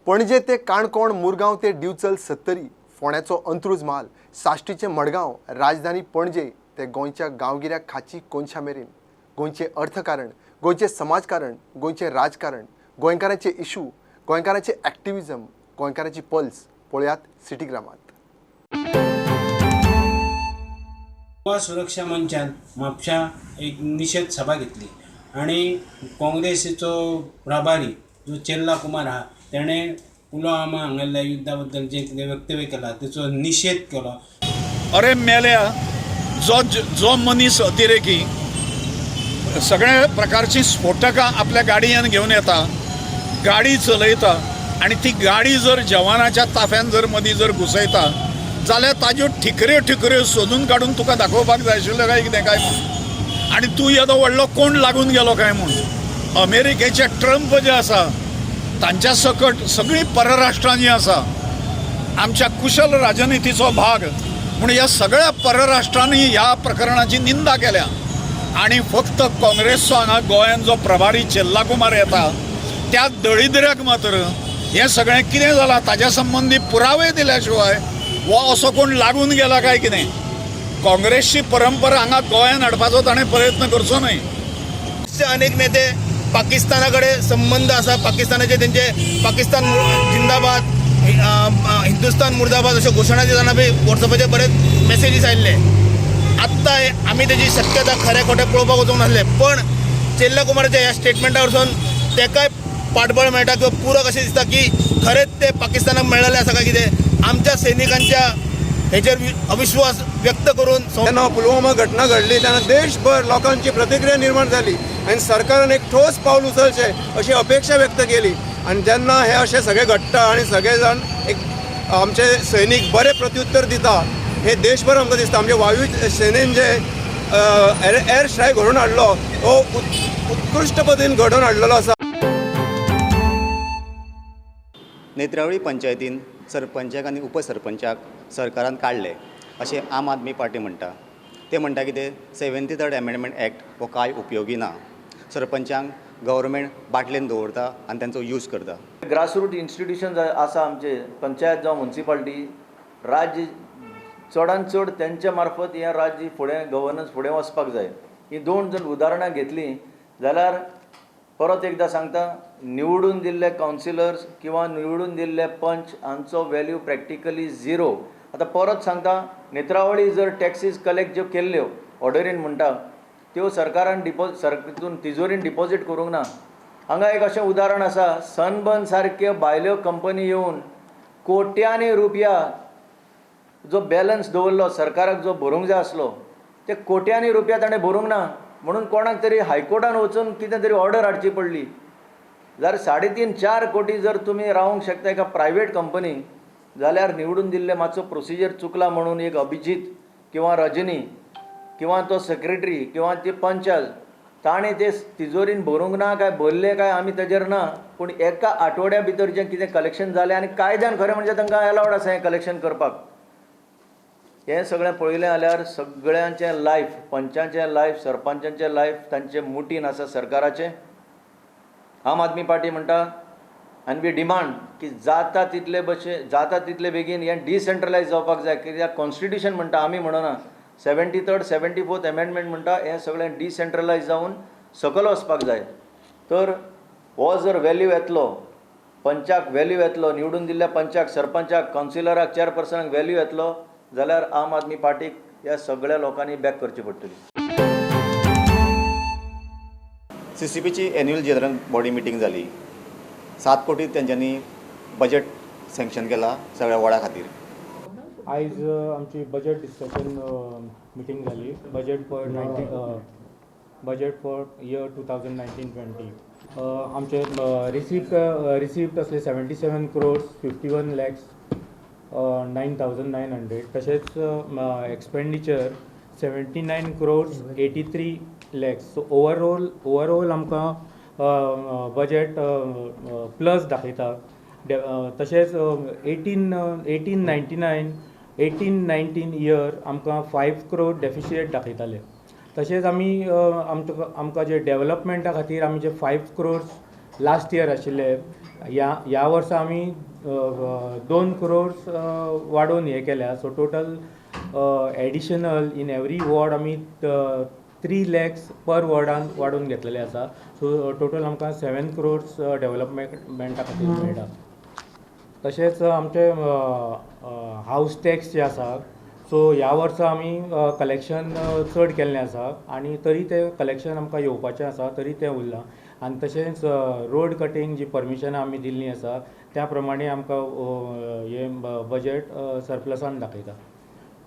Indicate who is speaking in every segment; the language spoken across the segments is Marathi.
Speaker 1: पणजे ते काणकोण, मुरगांव ते दिवचल सत्तरी, फोंड्याचो अंत्रुज म्हाल, साश्टीचे मडगांव, राजधानी पणजे ते गोंयच्या गांवगिऱ्या खाची कोनशा मेरेन गोंयचें अर्थकारण, गोंयचें समाजकारण, गोंयचें राजकारण, गोंयकारांचे इशू, गोंयकारांचे एक्टिविजम, गोंयकारांची पल्स पळयात सिटीग्रामांत.
Speaker 2: गोवा सुरक्षा मंचान म्हापशा एक निशेध सभा घेतली आणि काँग्रेसीचो प्रभारी जो चेल्ला कुमार आहा तेणें पुलवामा हांगल्या युद्धा बद्दल जे कितें वक्तव्य केला तेचो निशेध केलो.
Speaker 3: अरे मेल्या जो मनीस अतिरेकी सगळ्या प्रकारची स्फोटकां आपल्या गाडयेन घेवन येता, गाडी चलयता आणि ती गाडी जर जवानाच्या ताफ्यान जर मदीं जर घुसयता जाल्यार ताज्यो ठिकऱ्यो सोदून काडून तुका दाखोवपाक जाय आशिल्लें काय कितें काय म्हूण. आनी तूं येदो व्हडलो कोण लागून गेलो काय म्हूण. अमेरिकेचे ट्रंप जे आसा तांच्या सकट सगळीं परराष्ट्रां जीं आसा, आमच्या कुशल राजनितीचो भाग म्हूण ह्या सगळ्या परराष्ट्रांनी ह्या प्रकरणाची निंदा केल्या. आणि फक्त काँग्रेसचो हांगा गोंयांत जो प्रभारी चेल्ला कुमार येता त्या दळिद्र्याक मात्र हें सगळें कितें जालां ताच्या संबंदी पुरावे दिल्या शिवाय वो असो कोण लागून गेला काय कितें. काँग्रेसची परंपरा हांगा गोंयांत हाडपाचो ताणें प्रयत्न करचो न्हय.
Speaker 4: अनेक नेते पाकिस्तानाकडे संबंध असा, पाकिस्तानाचे त्यांचे पाकिस्तान जिंदाबाद, हिंदुस्तान मुर्दाबाद अशा घोषणा देताना बी व्हॉट्सअपाचे बरेच मेसेजीस आयिल्ले. आत्ता आम्ही त्याची शक्यता खऱ्या खोट्या पळोवपाक वचूंक नासले, पण चेल्ला कुमाराच्या ह्या स्टेटमेंटा वरसून तेकाय पाठबळ मेळटा किंवा पूरक अशें दिसता की खरेंच ते पाकिस्तानाक मेळ्ळेले आसा काय कितें. आमच्या सैनिकांच्या हेचेर अविश्वास व्यक्त करून
Speaker 5: जेन्ना पुलवामा घटना घडली तेन्ना देशभर लोकांची प्रतिक्रिया निर्माण जाली आणि सरकारान एक ठोस पाऊल उचलचें अशी अपेक्षा व्यक्त केली. आणि जेन्ना हे अशें सगळें घडटा आणि सगळे जाण एक आमचे सैनीक बरे प्रत्युत्तर दिता हे देशभर आमकां दिसता. आमचे वायू सेनेन जे एअर स्ट्रायक घडोवन हाडलो तो उत्कृश्ट पद्दतीन घडोवन हाडलेलो आसा.
Speaker 6: नेत्रावळी पंचायतीन सरपंचाक आनी उपसरपंचाक सरकारान काडले अशें आम आदमी पार्टी म्हणटा. ते म्हणटा की ते 73rd अमेंडमेंट एक्ट हो कांय उपयोगी ना. सरपंचांक गव्हर्मेंट बाटलेन दवरता आनी तांचो यूज करता.
Speaker 7: ग्रासरूट इन्स्टिट्यूशन आसा आमचे पंचायत जावं म्युनिसिपालिटी, राज्य चडांत चड तेंच्या मार्फत हें राज्य फुडें गव्हर्नन्स फुडें वचपाक जाय. ही दोन जर उदाहरणां घेतलीं जाल्यार परत एकदां सांगता, निवडून दिल्ले कावन्सिलर्स किंवा निवडून दिल्ले पंच हांचो व्हॅल्यू प्रॅक्टिकली झिरो. आतां परत सांगता, नेत्रावळी जर टॅक्सीस कलेक्ट ज्यो केल्ल्यो ऑर्डरीन म्हणटा त्यो सरकारान तितून तिजोरीन डिपॉझीट करूंक ना. हांगा एक अशें उदाहरण आसा, सनबर्न सारक्यो भायल्यो कंपनी येवन कोट्यांनी रुपया जो बॅलन्स दवरलो सरकाराक जो भरूंक जाय आसलो ते कोट्यांनी रुपया ताणें भरूंक ना. म्हणून कोणाक तरी हायकोर्टान वचून कितें तरी ऑर्डर हाडची पडली. जाल्यार 3.5-4 कोटी जर तुमी रावंक शकता एका प्रायवेट कंपनी, जाल्यार निवडून दिल्ले मातसो प्रोसिजर चुकला म्हणून एक अभिजीत किंवा रजनी किंवा तो सेक्रेटरी किंवा ते पंचाल ताणें ते तिजोरीन भरूंक ना काय भरले काय आमी ताजेर ना, पूण एका आठवड्या भितर जें कितें कलेक्शन जालें आनी कायद्यान खरें म्हणजे तांकां अलावड आसा हें कलेक्शन करपाक. हें सगळें पळयलें जाल्यार सगळ्यांचें लायफ, पंचांचें लायफ, सरपंचांचें लायफ तांचे मुठीन आसा सरकाराचें. आम आदमी पार्टी म्हणटा आनी वी डिमांड की जाता तितले बेगीन हें डिसेंट्रलायज जावपाक जाय. कित्याक कॉन्स्टिट्यूशन म्हणटा, आमी म्हणना, 73rd 74th अमेंडमेंट म्हणटा हें सगळें डिसेंट्रलायज जावन सकयल वचपाक जाय. तर हो जर व्हॅल्यू येतलो, पंचाक व्हॅल्यू येतलो, निवडून दिल्ल्या पंचाक, सरपंचाक, कावन्सिलराक, चेअरपर्सनाक व्हॅल्यू येतलो जाल्यार आम आदमी पार्टीक ह्या सगळ्या लोकांनी बॅक करची पडटली.
Speaker 6: CCPची एन्युअल जनरल बॉडी मिटींग जाली. 7 कोटी तेंच्यांनी बजेट सँक्शन केला सगळ्या वॉर्डा खातीर.
Speaker 8: आयज आमची बजेट डिस्कशन मिटींग जाली. Budget for year 2019-20. आमचे रिसिप्ट असले 77 crores 51 lakhs 9,900. तशेंच expenditure 79 crores 83 lakhs. So overall आमकां बजेट प्लस दाखयता. तशेंच 18-19 इयर आमकां 5 crore डेफिसीट दाखयताले. तशेंच आमी आमकां जे डेवलपमेंटा खातीर आमी जे 5 crores लास्ट इयर आशिल्ले ह्या वर्सा आमी 2 crores वाडोवन हे केल्या. So total additional in every ward आमी 3 lakhs पर वॉर्डान वाडोवन घेतलेले आसा. सो टोटल आमकां 7 crores डेवलपमेंटा खातीर मेळटा. तशेंच आमचे हावस टॅक्स जे आसा, सो ह्या वर्सा आमी कलेक्शन चड केल्लें आसा आनी तरी तें कलेक्शन आमकां येवपाचें आसा, तरी तें उरलां. आनी तशेंच रोड कटींग जी परमिशनां आमी दिल्लीं आसा त्या प्रमाणे आमकां हे बजेट सरप्लसान दाखयता.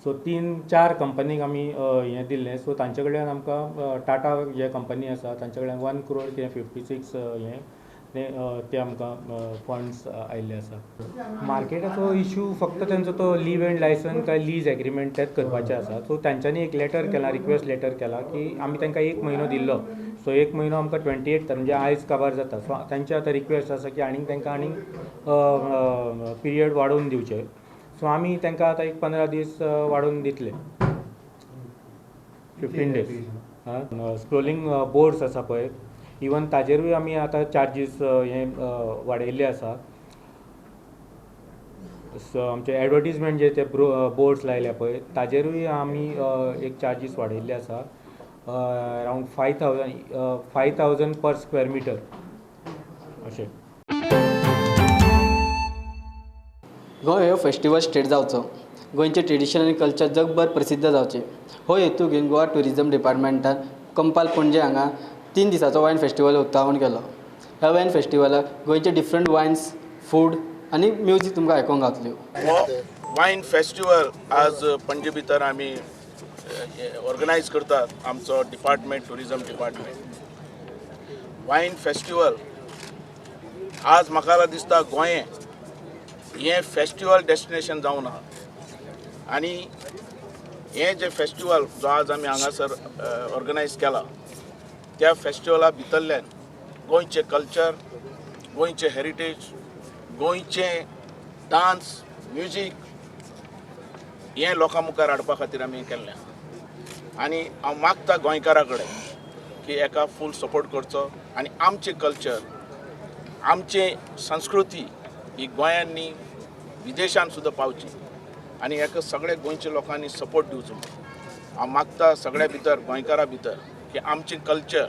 Speaker 8: सो 3-4 कंपनीक आमी हें दिल्लें. सो तांचे कडल्यान आमकां टाटा जे कंपनी आसा तांचे कडल्यान 1 crore 56 ते आमकां फंड्स आयिल्ले आसा. मार्केटाचो इशू फक्त तेंचो तो लीव एंड लायसन काय लीज एग्रीमेंट तेच करपाचें आसा. सो तांच्यांनी एक लेटर केला, रिक्वेस्ट लेटर केला की आमी तांकां 1 म्हयनो दिल्लो. सो 1 म्हयनो आमकां 28 म्हणजे आयज काबार जाता. सो तांचे आतां रिक्वेस्ट आसा की तांकां आनीक पिरियड वाडोवन दिवचे. सो आमी तांकां आतां एक 15 दीस वाडोवन दितले, 15 days. स्क्रोलिंग बोर्ड्स आसा पळय, इवन ताजेरूय आमी आतां चार्जीस हे वाडयल्ले आसा. सो आमचे एडवर्टीजमेंट जे ते बोर्ड्स लायल्या पळय ताजेरूय आमी एक चार्जीस वाडयल्ले आसा. अरावंड 5,000 पर स्क्वेअर मिटर अशें.
Speaker 9: गोंय हो फेस्टिवल स्टेट जावचो, गोंयचे ट्रेडिशन आनी कल्चर जगभर प्रसिद्ध जावचे हो हेतू घेवन गोवा ट्युरिजम डिपार्टमेंटान कंपाल पणजे हांगा 3 दिसाचो वायन फेस्टिवल उक्तावण केलो. ह्या वायन फेस्टिवलाक गोंयचे डिफरंट वायन्स, फूड आनी म्युजीक तुमकां आयकोंक गावतल्यो.
Speaker 3: हो वायन फेस्टिवल आज पणजे भितर आमी ऑर्गनायज करतात. आमचो डिपार्टमेंट, टुरिजम डिपार्टमेंट. वायन फेस्टिवल आज म्हाका दिसता गोंये हें फेस्टिवल डेस्टिनेशन जावन आहा आनी हें जे फेस्टिवल जो आज आमी हांगासर ऑर्गनायज केला त्या फेस्टिवला भितरल्यान गोंयचें कल्चर, गोंयचें हेरिटेज, गोंयचें डान्स, म्युजीक हें लोकां मुखार हाडपा खातीर आमी केल्लें. आनी हांव मागता गोंयकारां कडेन की हेका फूल सपोर्ट करचो आनी आमचें कल्चर, आमची संस्कृती ही गोंयांनी विदेशांत सुद्दां पावची आनी हेका सगळे गोंयच्या लोकांनी सपोर्ट दिवचो. हांव मागता सगळ्या भितर, गोंयकारां भितर, की आमचें कल्चर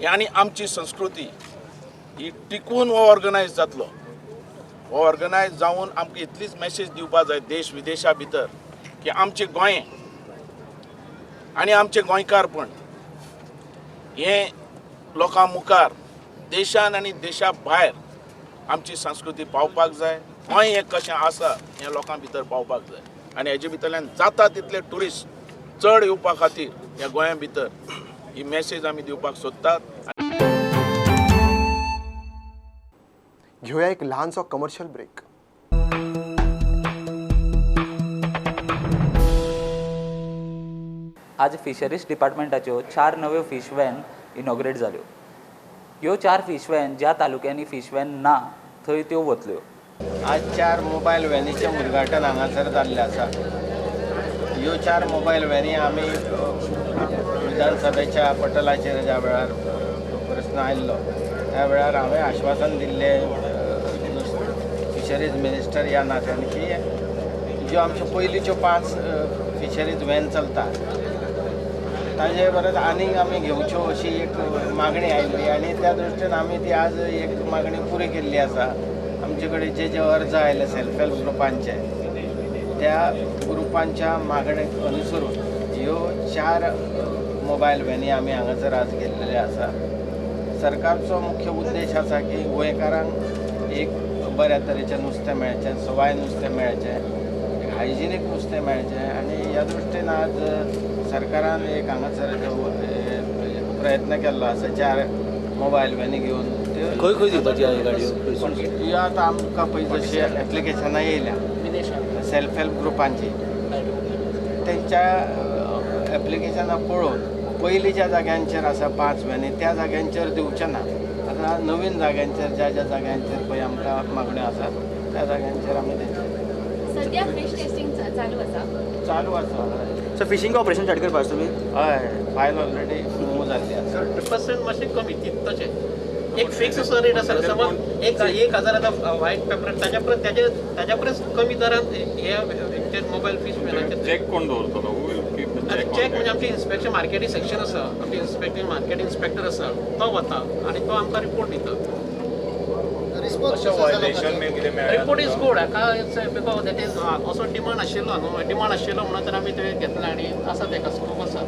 Speaker 3: आनी आमची संस्कृती ही टिकून हो ऑर्गनायज जातलो. हो ऑर्गनायज जावन आमकां इतलीच मॅसेज दिवपा जाय देश विदेशा भितर की आमचें गोंय आनी आमचें गोंयकारपण हें लोकां मुखार देशान आनी देशा भायर आमची संस्कृती पावपाक जाय. गोंय हें कशें आसा हें लोकां भितर पावपाक जाय आनी हेजे भितरल्यान जाता तितले ट्युरिस्ट चड येवपा खातीर ह्या गोंया भितर ही मॅसेज आमी दिवपाक सोदतात.
Speaker 1: घेऊया एक लहानसो कमर्शियल ब्रेक.
Speaker 10: आज फिशरीज डिपार्टमेंटाच्यो 4 नव्यो फीश वॅन इनॉग्रेट जाल्यो. ह्यो 4 फीश वॅन ज्या तालुक्यांनी फीश वॅन ना थंय त्यो वतल्यो.
Speaker 11: आज 4 मोबायल वॅनीचें उद्घाटन हांगासर जाल्लें आसा. ह्यो 4 मोबायल वॅनी आमी विधानसभेच्या पटलाचेर ज्या वेळार प्रस्न आयल्लो त्या वेळार हांवें आश्वासन दिल्लें फिशरीज मिनिस्टर ह्या नात्यान की ज्यो आमच्यो पयलींच्यो 5 फिशरीज वॅन चलता ताजे परस आनीक आमी घेवच्यो अशी एक मागणी आयिल्ली आनी त्या दृश्टीन आमी ती आज एक मागणी पुरी केल्ली आसा. आमचे कडेन जे अर्ज आयले सेल्फ हेल्प ग्रुपांचे त्या ग्रुपांच्या मागणेक अनुसरून ह्यो 4 मोबायल वॅनी आमी हांगासर आज घेतलेले आसा. सरकारचो मुख्य उद्देश आसा की गोंयकारांक एक बऱ्या तरेचें नुस्तें मेळचें, सवाय नुस्तें मेळचें, हायजिनीक नुस्तें मेळचें आनी ह्या दृश्टीन आज सरकारान एक हांगासर प्रयत्न केल्लो आसा 4 मोबायल वॅनी घेवन.
Speaker 10: खंय खंय दिवपाची ह्यो गाडयो?
Speaker 11: ह्यो आतां आमकां पळय जशी एप्लिकेशनां येयल्या सेल्फ हेल्प ग्रुपांची तेंच्या एप्लिकेशनां पळोवन पयलींच्या जाग्यांचेर आसा 5 वॅनी त्या जाग्यांचेर दिवचे ना. आतां नवीन जाग्यांचेर ज्या ज्या जाग्यांचेर पळय आमकां मागण्यो आसात त्या जाग्यांचेर आमी तेंचे
Speaker 12: सध्या फिश टेस्टिंग चालू आसा.
Speaker 10: सो फिशींग ऑपरेशन स्टार्ट करपाक तुमी?
Speaker 11: हय, फायल ऑलरेडी मूव जाल्ली आसा.
Speaker 13: 30% मातशें कमी तशें
Speaker 11: एक फिक्स असो रेट आसा समज 1,000 आतां व्हायट पेपर ताज्या परस कमी दरान हे मोबायल फिशमॅनाचे
Speaker 3: चॅक कोण दवरतलो
Speaker 11: चॅक म्हणजे आमचे इन्स्पेक्शन मार्केटिंग सेक्शन आसा आमचे मार्केट इन्स्पेक्टर आसा तो वता आनी तो आमकां रिपोर्ट दिता report is good because that is असो डिमांड आशिल्लो न्हू डिमांड आशिल्लो म्हणून तर आमी ते घेतला आनी आसा तेका स्कोप आसा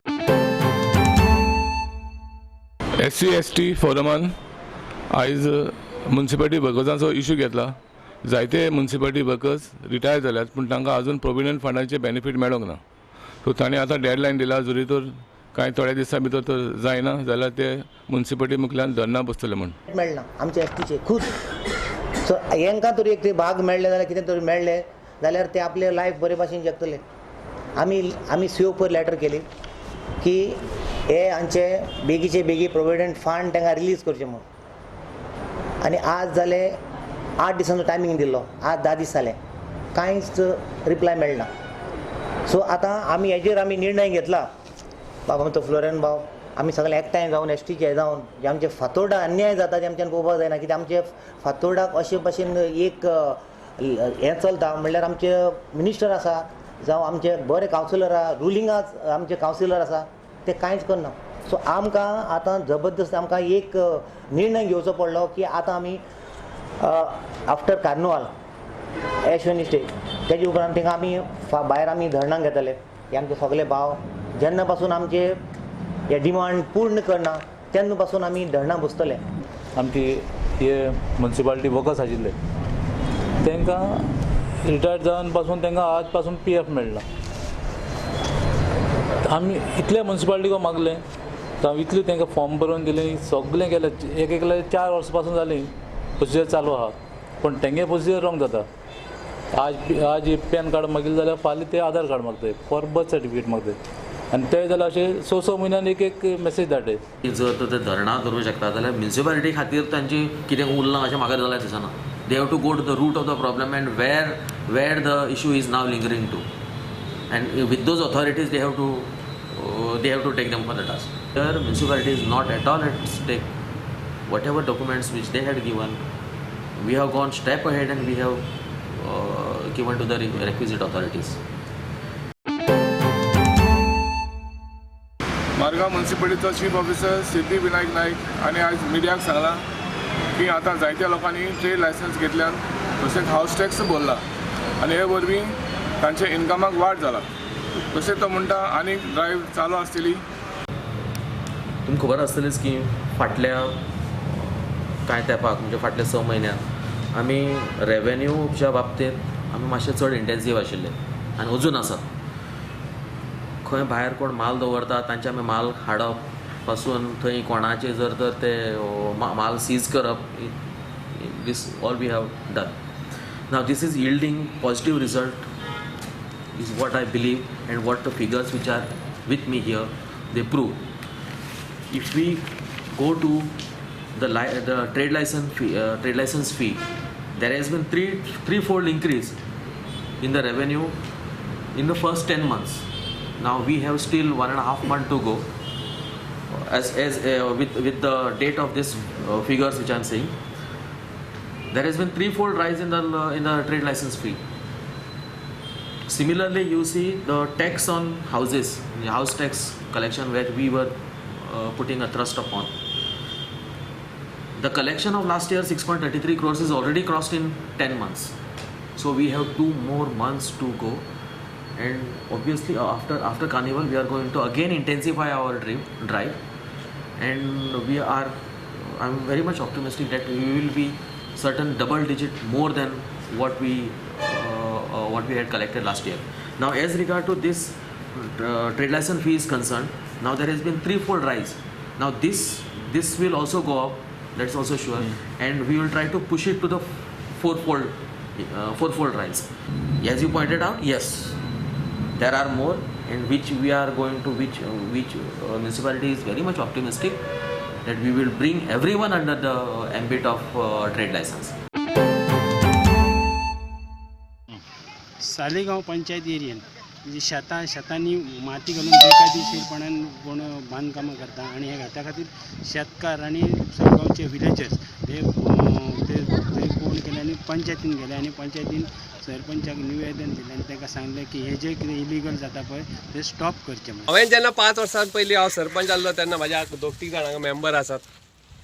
Speaker 13: SC/ST फोरमान आयज म्युन्सिपालिटी वर्कर्सांचो इश्यू घेतला. जायते म्युन्सिपालिटी वर्कर्स रिटायर जाल्यात पूण तांकां आजून प्रोविडंट फंडाचे बेनिफीट मेळोंक ना. सो ताणें आतां डेडलायन दिला जरी तर कांय थोड्या दिसां भितर तर जायना जाल्यार ते म्युन्सिपालिटी मुखल्यान धरना बसतले म्हूण
Speaker 14: मेळना आमच्या एसटीचे खूब सो हांकां तरी एक भाग मेळ्ळे जाल्यार कितें तरी मेळ्ळे जाल्यार ते आपले लायफ बरे भाशेन जगतले. आमी सीओ पयर लॅटर केली की हे हांचे बेगीचे बेगी प्रोविडंट फंड तांकां रिलीज करचे म्हणून आनी आज जाले 8 दिसांचो टायमींग दिल्लो आज 10 दीस जाले कांयच रिप्लाय मेळना. सो आतां आमी हेजेर निर्णय घेतला बाबा तो फ्लोरेन भाव आमी सगळे एकठांय जावन एसटीचे जावन जे आमचे फातोर्डा अन्याय जाता ते आमच्यान पळोवपाक जायना कित्याक आमचे फातोर्डाक अशे भशेन एक हें चलता म्हणल्यार आमचे मिनिस्टर आसा जावं आमचे बरे कावन्सिलर आसा रुलिंगाक आमचे कावन्सिलर आसा ते कांयच करना. सो आमकां आतां जबरदस्त आमकां एक निर्णय घेवचो पडलो की आतां आमी आफ्टर कार्निवाल एशवनी स्टे तेजे उपरांत थिंगा आमी भायर आमी धरणाक घेतले हे आमचे सगळे भाव जेन्ना पासून आमचे हे डिमांड पूर्ण करना तेन्ना पासून आमी धरणां बसतले.
Speaker 15: आमची हे म्युन्सिपालिटी वर्कर्स आशिल्ले तांकां रिटायर्ड जावन पासून तांकां आज पासून PF मेळना. आमी इतले म्युन्सिपालिटीको मागलें हांव इतलें तांकां फॉर्म बरोवन दिलें सगळें केलें एक 4 वर्सां पासून जालीं प्रोसिजर चालू आहा पूण तेंगे प्रोसिजर रॉंग जाता. आज पॅन कार्ड मागिल्लें जाल्यार फाल्यां ते आधार कार्ड मागताय फॉर बर्थ सर्टिफिकेट मागताय आनी ते जाल्यार अशें 6 म्हयन्यान एक मेसेज धाडटाय.
Speaker 16: जर तर ते धरणां करूंक शकता जाल्यार म्युन्सिपालिटी खातीर तांची कितें उरलां अशें म्हाका जाल्यार दिसना. They have to go to the root of the problem and where the issue is now lingering to and with those authorities they have to take them for the task. Here municipality is not at all at stake. Whatever documents which they had given, we have gone step ahead and we have given to the requisite authorities.
Speaker 3: Margao म्युन्सिपालिटीचो चीफ ऑफिसर सिद्धी विनायक नायक आणि आज मिडियाक सांगला की आता जायत्या लोकांनी ट्रेड लायसन्स घेतल्यान तशेंच हाऊस टॅक्स भरला आणि हे वरवीं तांच्या इन्कमाक वाड जाला. तशेंच तो म्हणटा आनी ड्रायव्ह चालू आसतली.
Speaker 16: तुमकां खबर आसतलीच की फाटल्या कांय तेंपाक म्हणजे फाटल्या 6 म्हयन्यान आमी रेवेन्यूच्या बाबतींत आमी मातशे चड इंटेन्सीव आशिल्ले आनी अजून आसा. खंय भायर कोण माल दवरता तांचे आमी माल हाडप पासून थंय कोणाचे जर तर ते माल सीज करप this all we have done. Now this is yielding positive result is what I believe and what the figures which are with me here they prove. If we go to the trade license fee, there has been threefold increase in the revenue in the first 10 months. Now we have still 1.5 months to go. With the date of this figures which I am saying, there has been threefold rise in the trade license fee. Similarly, you see the tax on houses, the house tax collection where we were putting a thrust upon. The collection of last year 6.33 crores is already crossed in 10 months. So we have 2 more months to go, and obviously after carnival we are going to again intensify our drive, and I'm very much optimistic that we will be certain double digit more than what we had collected last year. Now as regard to this trade license fee is concerned, now there has been threefold rise. Now this will also go up, that's also sure, and we will try to push it to the fourfold rise. As you pointed out, yes, there are more, and which we are going to which municipality is very much optimistic that we will bring everyone under the ambit of trade license.
Speaker 2: Saligao panchayat एरियेन शेतांनी माती घालून बेकायदेशीरपणान कोण बांदकामां करता आणि हे त्या खातीर शेतकार आणि सरगांवचे विलेजर्स ते कोण केले आनी पंचायतीन गेले आनी पंचायतीन सरपंचाक निवेदन दिलें आनी ताका सांगलें की हे जे कितें इलिगल जाता पळय ते स्टॉप करचें म्हणून.
Speaker 17: हांवें जेन्ना 5 वर्सां पयलीं हांव सरपंच जाल्लो तेन्ना म्हाज्या 2-3 जाणांक मेंबर आसात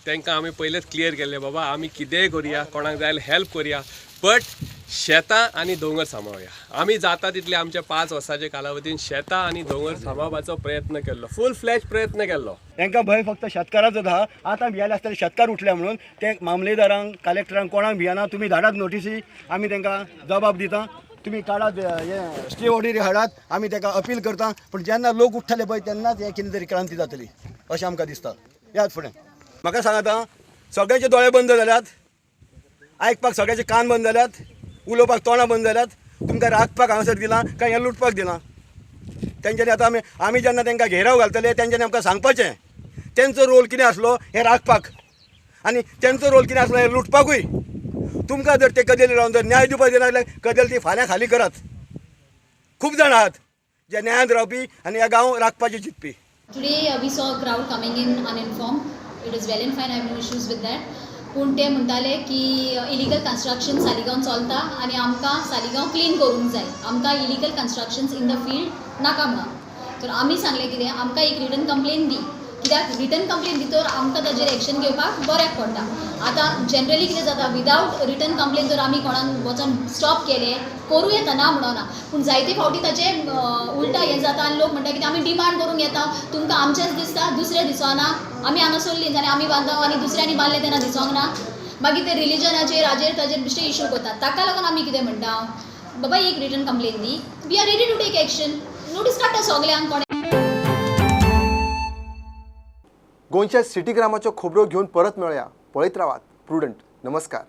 Speaker 17: तांकां आमी पयलेंच क्लियर केल्लें बाबा आमी कितेंय करुया कोणाक जाय हेल्प करुया बट शेतां आनी दोंगर सांबाळुया. आमी जाता तितले आमच्या 5 वर्सांच्या कालावधीन शेतां आनी दोंगर सांबाळपाचो प्रयत्न केल्लो फूल फ्लॅज प्रयत्न केल्लो.
Speaker 5: तांकां भंय फक्त शेतकाराचो आहा. आतां भियाले आसतना शेतकार उठले म्हणून ते मामलेदारांक कलेक्टरांक कोणाक भियाना तुमी धाडात नोटीसी आमी तांकां जबाब दिता तुमी काडात हे स्टे ऑर्डरी हाडात आमी ताका अपील करता पूण जेन्ना लोक उठ्ठले पळय तेन्नाच हे कितें तरी क्रांती जातली अशें आमकां दिसता. याद फुडें म्हाका सांगात सगळ्याचे दोळे बंद जाल्यात आयकपाक सगळ्याचे कान बंद जाल्यात उलोवपाक तोंडां बंद जाल्यात तुमकां राखपाक हांगासर दिलां काय हें लुटपाक दिलां. तेंच्यांनी आतां आमी जेन्ना तांकां घेराव घालतले तेंच्यांनी आमकां सांगपाचें तेंचो रोल कितें आसलो हें राखपाक आनी तेंचो रोल कितें आसलो हें लुटपाकूय. तुमकां जर ते कदेली रावन जर न्याय दिवपाक दिना जाल्यार कदेल ती फाल्यां खाली करात. खूब जाण आहात जे न्यायात रावपी आनी ह्या गांव राखपाचे चिंतपी.
Speaker 12: Today we saw a crowd coming in uninformed. It is well and fine, I have no issues with that. पूण ते म्हणटाले की इलिगल कन्स्ट्रक्शन सालिगांव चलता आनी आमकां सालिगांव क्लीन करूंक जाय आमकां illegal constructions in the field नाका म्हणून. तर आमी सांगलें कितें आमकां एक रिटन कंप्लेन दी कित्याक रिटन कंप्लेन दितर आमकां ताजेर एक्शन घेवपाक बऱ्याक पडटा. आतां जनरली कितें जाता विदावट रिटन कंप्लेन जर आमी कोणान वचोन स्टॉप केलें करूं येता ना म्हणना पूण जायते फावटी ताचें उलटा हें जाता आनी लोक म्हणटा कितें आमी डिमांड करूंक येता तुमकां आमचेंच दिसता दुसरें दिसना आमी हांगा सोडलीं जाल्यार आमी बांदव आनी दुसऱ्यांनी बांदलें तेन्ना दिसोंक ना मागीर ते रिलिजनाचेर हाजेर ताजेर बेश्टे इशू करतात. ताका लागून आमी कितें म्हणटा बाबा एक रिटन कंप्लेन दी we are ready to take action notice काडटा सगल्यांक कोणें.
Speaker 1: गोंयच्या सिटी ग्रामाच्यो खबरो घेवन परत मेळया पळयत रावात प्रुडंट. नमस्कार.